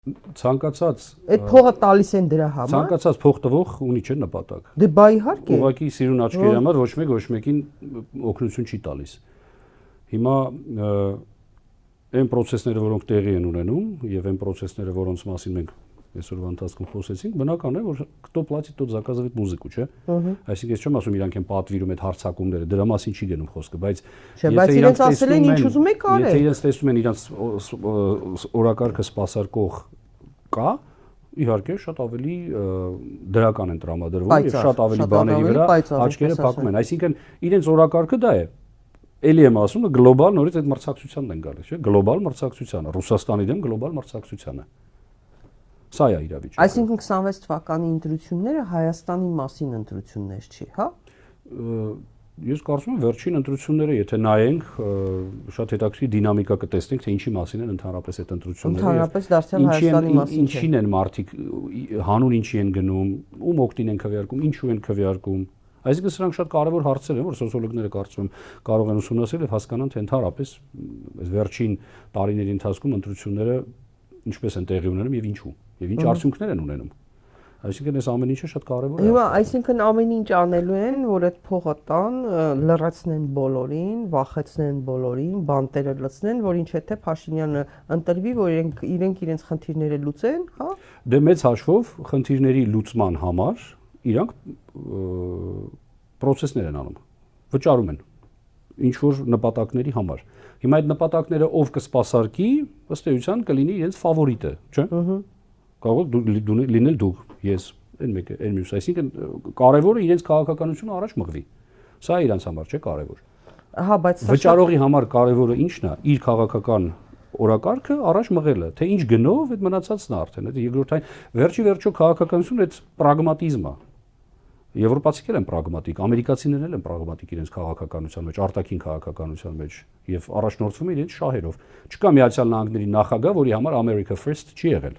Ցանկացած Այդ փողը տալիս են դրա համար։ Ցանկացած փող տվող ունի չէ նպատակ։ Դե բա իհարկե։ Ուղղակի սիրուն աչքերի համար ոչ մեկին օգնություն չի տալիս։ Հիմա այն process-ները, որոնք տեղի են ունենում, եւ այն process-ները, որոնց մասին մենք այսօրվա ընթացքում խոսեցինք, բնական է, որ кто платит, тот заказывает музыку, չէ՞։ Այսինքն ես չեմ ասում իրանք են պատվիրում այդ հարցակումները, դրա մասին չի գնում խոսքը, բայց եթե իրենց ասել են ինչ ուզում եք արեք։ Եթե իրենց տեսնում են իրանք օրակարգը սպասարկող կա, իհարկե շատ ավելի դրական են տրամադրվում եւ շատ ավելի բաների վրա աչքերը փակում են։ Այսինքն իրենց օրակարգը դա է։ Էլի եմ ասում, գլոբալ նորից այդ մրցակցությանն են գալիս, չէ՞։ Գլոբալ մրցակցությանը, Ռուսաստանի դեմ գլոբալ մրցակցությանը։ Սա է իրավիճակը։ Այսինքն 26 թվականի ընտրությունները Հայաստանի մասին ընտրություններ չի, հա։ Ես կարծում եմ վերջին ընտրությունները, եթե նայենք, շատ հետաքրքիր դինամիկա կտեսնենք, թե ինչի մասին են ընդհանրապես այդ ընտրությունները։ Ընդհանրապես դարձյալ Հայաստանի մասին։ Ինչին են մարդիկ հանուն ինչի են գնում, ում օգտին են քվեարկում, ինչու են քվեարկում։ Այսինքն սրանք շատ կարևոր հարցեր են, որ սոցիոլոգները կարծում եմ կարող են ուսումնասիրել եւ հասկանան, թե ընդհանրապես այս վերջին տարիների ընթացքում ընտրությունները ինչպես են տեղի ունենում եւ ինչու եւ ինչ արդյունքներ են ունենում։ Այսինքն այս ամեն ինչը շատ կարևոր է։ Հիմա այսինքն ամեն ինչ անելու են, որ այդ փողը տան, լրացնեն բոլորին, վախեցնեն բոլորին, բանտերը լցնեն, որ ինչ եթե Փաշինյանը ընտրվի, որ իրենք իրենց խնդիրները լուծեն, հա։ Դե մեծ հաշվով խնդիրների լուծման համար իրանք process-ներ են անում, վճարում են ինչ որ նպատակների համար։ Հիմա այդ նպատակները ով կսպասարկի, ըստ էության կլինի իրենց ֆավորիտը, չէ՞։ Կարող է լինել դուք, ես, այն մեկը, այն մյուսը, այսինքն կարևորը իրենց քաղաքականությունը առաջ մղվի։ Սա է իրանց համար, չէ՞ կարևոր։ Ահա, բայց վճարողի համար կարևորը ի՞նչն է, իր քաղաքական օրակարգը առաջ մղելը, թե ինչ գնով այդ մնացածն է արդեն, այդ երկրորդային վերջի քաղաքականությունը այդ պրագմատիզմն է։ Եվրոպացիքներ են պրագմատիկ, ամերիկացիներն էլ են պրագմատիկ իրենց քաղաքականության մեջ, արտաքին քաղաքականության մեջ եւ առաջնորդվում են իրենց շահերով։ Չկա Միացյալ Նահանգների նախագահ, որի համար America First չի եղել։